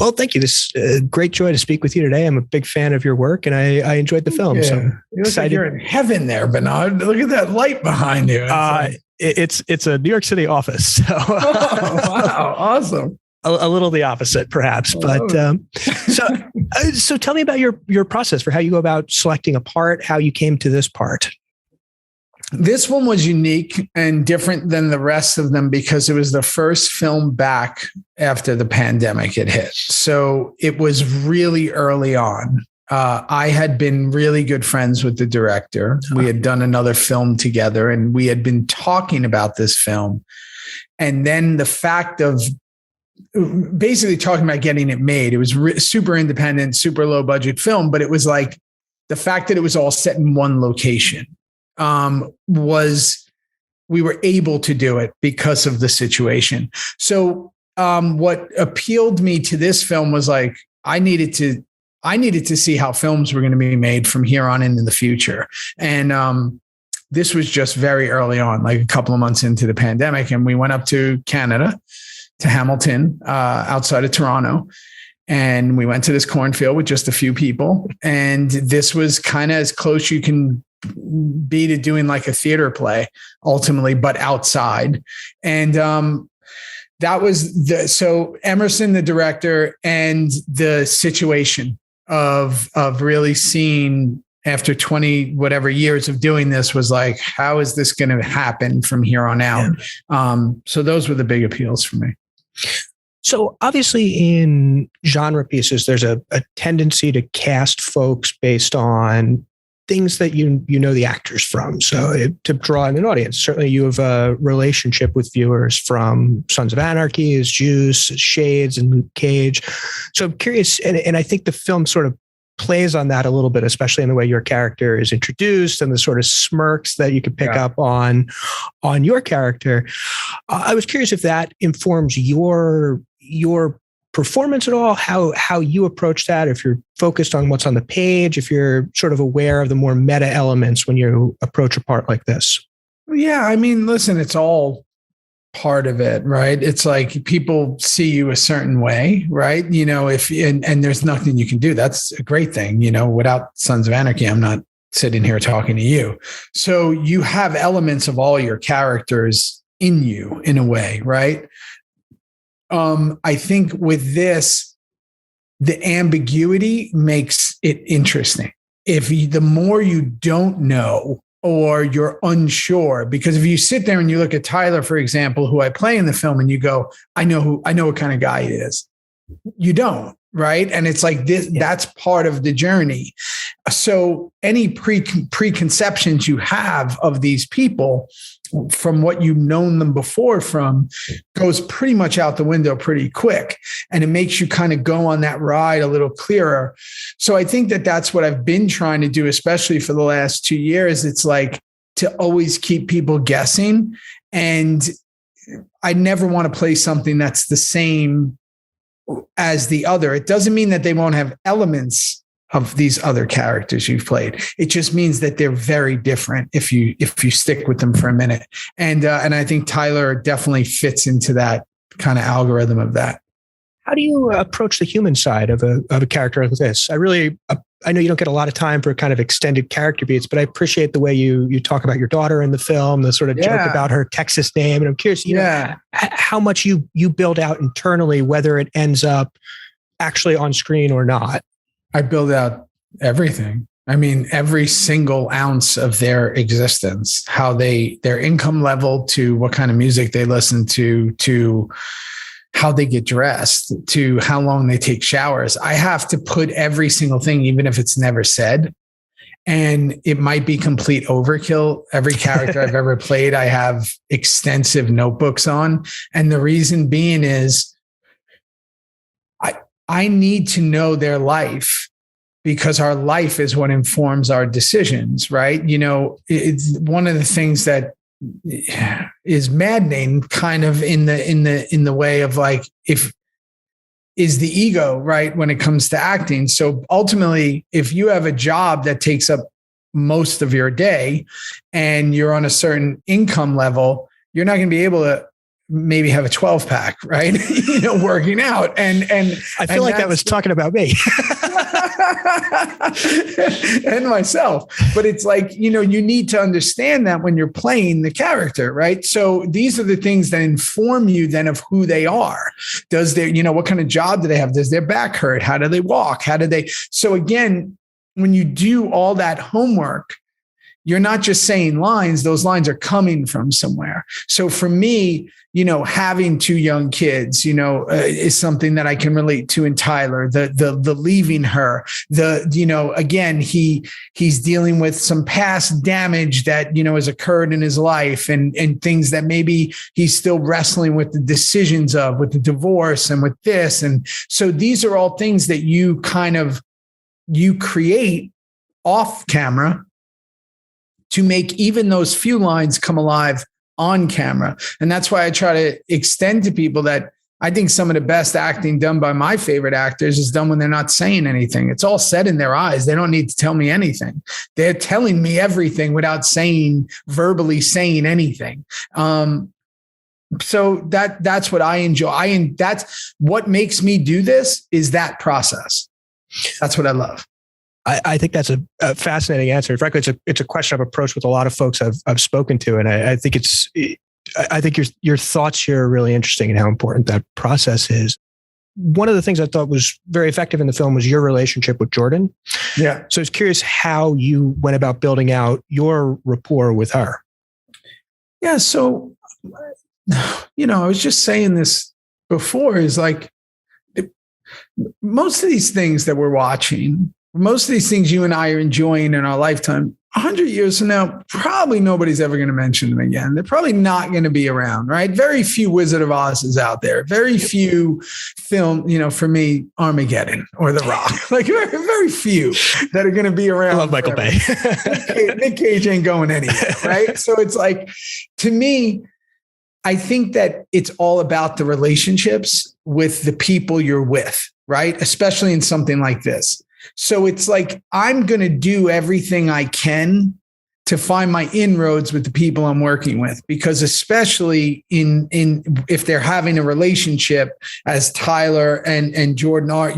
Well, thank you. This great joy to speak with you today. I'm a big fan of your work, and I enjoyed the film. Yeah. So you look like you're in heaven there, Bernard. Look at that light behind you. It's a New York City office. So wow, awesome. A little the opposite, perhaps. But so tell me about your process for how you go about selecting a part, how you came to this part. This one was unique and different than the rest of them because it was the first film back after the pandemic had hit. So it was really early on. I had been really good friends with the director. We had done another film together and we had been talking about this film. And then the fact of basically talking about getting it made, it was super independent, super low budget film, but it was like the fact that it was all set in one location. We were able to do it because of the situation. So what appealed me to this film was like, I needed to see how films were going to be made from here on into the future. And this was just very early on, like a couple of months into the pandemic. And we went up to Canada, to Hamilton, outside of Toronto. And we went to this cornfield with just a few people. And this was kind of as close you can be to doing like a theater play ultimately, but outside. And that was so Emerson, the director, and the situation of really seeing after 20 whatever years of doing this was like, how is this going to happen from here on out? Yeah. So those were the big appeals for me. So obviously in genre pieces, there's a tendency to cast folks based on things that you know the actors from. So to draw in an audience, certainly you have a relationship with viewers from Sons of Anarchy, as Juice, as Shades, and Luke Cage. So I'm curious, and I think the film sort of plays on that a little bit, especially in the way your character is introduced and the sort of smirks that you could pick up on your character. I was curious if that informs your performance at all, how you approach that, if you're focused on what's on the page, if you're sort of aware of the more meta elements when you approach a part like this. Yeah, I mean, listen, it's all part of it, right? It's like people see you a certain way, right? You know, and there's nothing you can do. That's a great thing. You know, without Sons of Anarchy, I'm not sitting here talking to you. So you have elements of all your characters in you in a way, right? I think with this, the ambiguity makes it interesting. The more you don't know or you're unsure, because if you sit there and you look at Tyler, for example, who I play in the film, and you go, I know what kind of guy he is. You don't, right? And it's like this, that's part of the journey. So any preconceptions you have of these people from what you've known them before from goes pretty much out the window pretty quick. And it makes you kind of go on that ride a little clearer. So I think that that's what I've been trying to do, especially for the last 2 years. It's like to always keep people guessing. And I never want to play something that's the same as the other. It doesn't mean that they won't have elements of these other characters you've played. It just means that they're very different if you stick with them for a minute. And I think Tyler definitely fits into that kind of algorithm of that. How do you approach the human side of a character like this? I know you don't get a lot of time for kind of extended character beats, but I appreciate the way you talk about your daughter in the film, the sort of joke about her Texas name. And I'm curious, you know, how much you build out internally, whether it ends up actually on screen or not. I build out everything. I mean, every single ounce of their existence, how their income level, to what kind of music they listen to how they get dressed, to how long they take showers. I have to put every single thing, even if it's never said. And it might be complete overkill. Every character I've ever played, I have extensive notebooks on. And the reason being is I need to know their life, because our life is what informs our decisions, right? You know, it's one of the things that is maddening kind of in the way of like, is the ego, right? When it comes to acting. So ultimately, if you have a job that takes up most of your day and you're on a certain income level, you're not going to be able to maybe have a 12 pack, right? Working out. And I feel like that was talking about me. And myself. But it's like, you need to understand that when you're playing the character, right? So these are the things that inform you then of who they are. Does their, what kind of job do they have? Does their back hurt? How do they walk? So again, when you do all that homework, you're not just saying lines, those lines are coming from somewhere. So for me, having two young kids, is something that I can relate to in Tyler, the leaving her, again, he's dealing with some past damage that, has occurred in his life and things that maybe he's still wrestling with the decisions of, with the divorce and with this. And so these are all things that you create off camera to make even those few lines come alive on camera. And that's why I try to extend to people that I think some of the best acting done by my favorite actors is done when they're not saying anything. It's all said in their eyes. They don't need to tell me anything. They're telling me everything without verbally saying anything. So that's what I enjoy. That's what makes me do this, is that process. That's what I love. I think that's a fascinating answer. Frankly, it's a question I've approached with a lot of folks I've spoken to, and I think your thoughts here are really interesting and how important that process is. One of the things I thought was very effective in the film was your relationship with Jordan. Yeah. So I was curious how you went about building out your rapport with her. Yeah. So, I was just saying this before, is like most of these things that we're watching, most of these things you and I are enjoying in our lifetime, 100 years from now, probably nobody's ever going to mention them again. They're probably not going to be around, right? Very few Wizard of Oz's out there. Very few film, for me, Armageddon or The Rock. Like very few that are going to be around. I love Michael Bay. Nick Cage ain't going anywhere, right? So it's like, to me, I think that it's all about the relationships with the people you're with, right? Especially in something like this. So it's like, I'm going to do everything I can to find my inroads with the people I'm working with, because especially in if they're having a relationship as Tyler and Jordan are,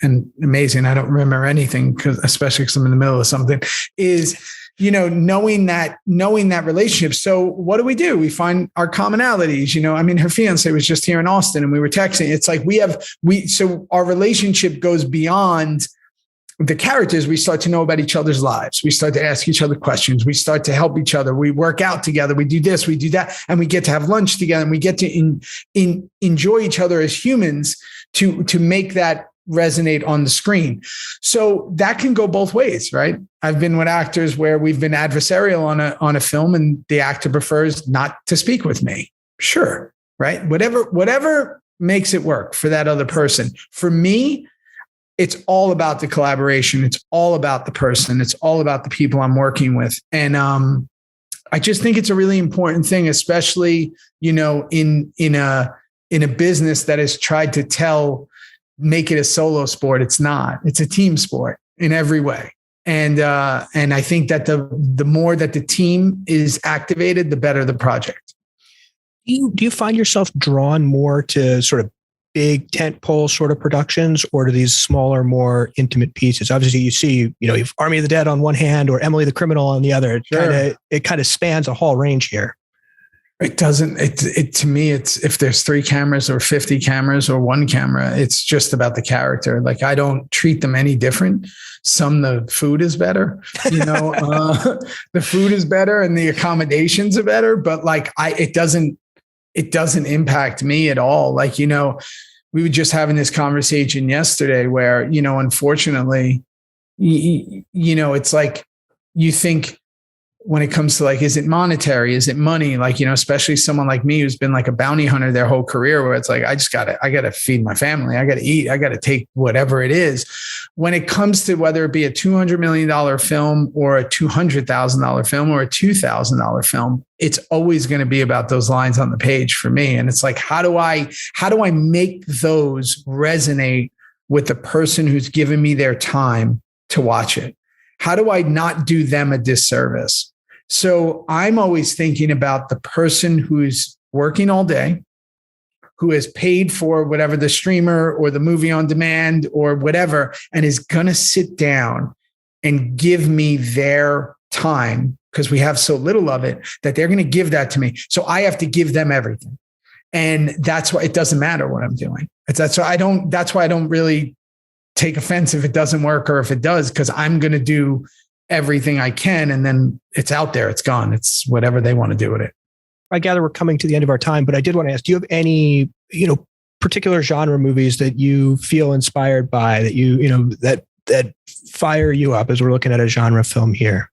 and amazing. I don't remember anything especially because I'm in the middle of something, is, knowing that relationship. So what do? We find our commonalities. Her fiance was just here in Austin and we were texting. It's like so our relationship goes beyond the characters. We start to know about each other's lives. We start to ask each other questions. We start to help each other. We work out together. We do this, we do that, and we get to have lunch together, and we get to enjoy each other as humans to make that resonate on the screen. So that can go both ways, right? I've been with actors where we've been adversarial on a film and the actor prefers not to speak with me. Sure. Right. Whatever makes it work for that other person. For me, it's all about the collaboration. It's all about the person. It's all about the people I'm working with. And I just think it's a really important thing, especially, in a business that has tried to make it a solo sport. It's not. It's a team sport in every way. And I think that the more that the team is activated, the better the project. Do you find yourself drawn more to sort of big tentpole sort of productions, or to these smaller, more intimate pieces? Obviously, you see, you've Army of the Dead on one hand or Emily the Criminal on the other. It kind of spans a whole range here. It doesn't, to me, it's if there's 3 cameras or 50 cameras or 1 camera, it's just about the character. Like, I don't treat them any different. The food is better, the food is better and the accommodations are better, but like, it doesn't impact me at all. Like, we were just having this conversation yesterday where, unfortunately, it's like, you think, when it comes to like, is it monetary? Is it money? Like, especially someone like me who's been like a bounty hunter their whole career, where it's like, I got to feed my family. I got to eat. I got to take whatever it is. When it comes to whether it be a $200 million film or a $200,000 film or a $2,000 film, it's always going to be about those lines on the page for me. And it's like, how do I make those resonate with the person who's given me their time to watch it? How do I not do them a disservice? So I'm always thinking about the person who's working all day, who has paid for whatever the streamer or the movie on demand or whatever, and is going to sit down and give me their time, because we have so little of it, that they're going to give that to me. So I have to give them everything. And that's why it doesn't matter what I'm doing. That's why I don't really take offense if it doesn't work or if it does, because I'm going to do everything I can. And then it's out there, it's gone. It's whatever they want to do with it. I gather we're coming to the end of our time, but I did want to ask, do you have any, particular genre movies that you feel inspired by, that that fire you up as we're looking at a genre film here?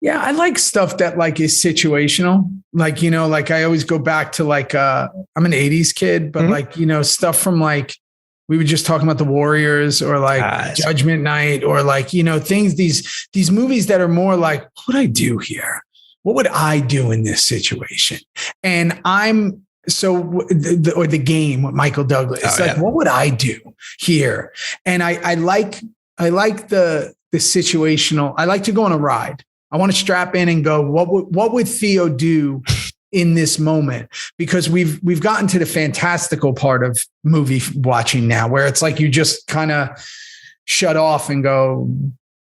Yeah, I like stuff that is situational. I always go back to I'm an 80s kid, but stuff from we were just talking about The Warriors or Judgment Night or things, these movies that are more what would I do here? What would I do in this situation? And or The Game with Michael Douglas. What would I do here? And I like the situational. I like to go on a ride. I want to strap in and go, what would Theo do in this moment? Because we've gotten to the fantastical part of movie watching now, where it's you just kind of shut off and go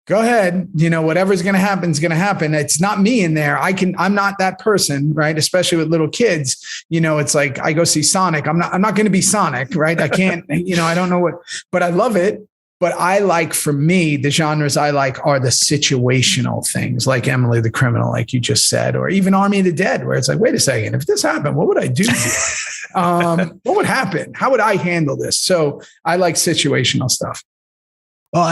ahead. Whatever's going to happen is going to happen. It's not me in there. I'm not that person, right? Especially with little kids, it's I go see Sonic. I'm not going to be Sonic, right? I can't, I don't know but I love it. But for me, the genres I like are the situational things, like Emily the Criminal, like you just said, or even Army of the Dead, where it's wait a second, if this happened, what would I do? What would happen? How would I handle this? So I like situational stuff. Well,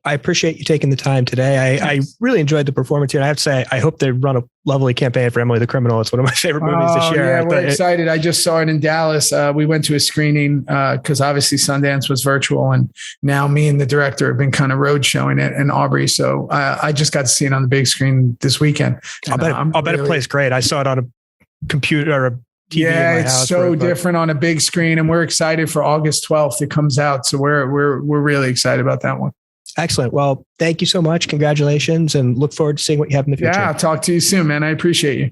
I appreciate you taking the time today. I really enjoyed the performance here. And I have to say, I hope they run a lovely campaign for Emily the Criminal. It's one of my favorite movies this year. Yeah, we're excited. I just saw it in Dallas. We went to a screening because obviously Sundance was virtual. And now me and the director have been kind of road showing it in Aubrey. So I just got to see it on the big screen this weekend. And, I'll bet it plays great. I saw it on a computer or a TV in my house. It's so different on a big screen. And we're excited for August 12th. It comes out. So we're really excited about that one. Excellent. Well, thank you so much. Congratulations, and look forward to seeing what you have in the future. Yeah, I'll talk to you soon, man. I appreciate you.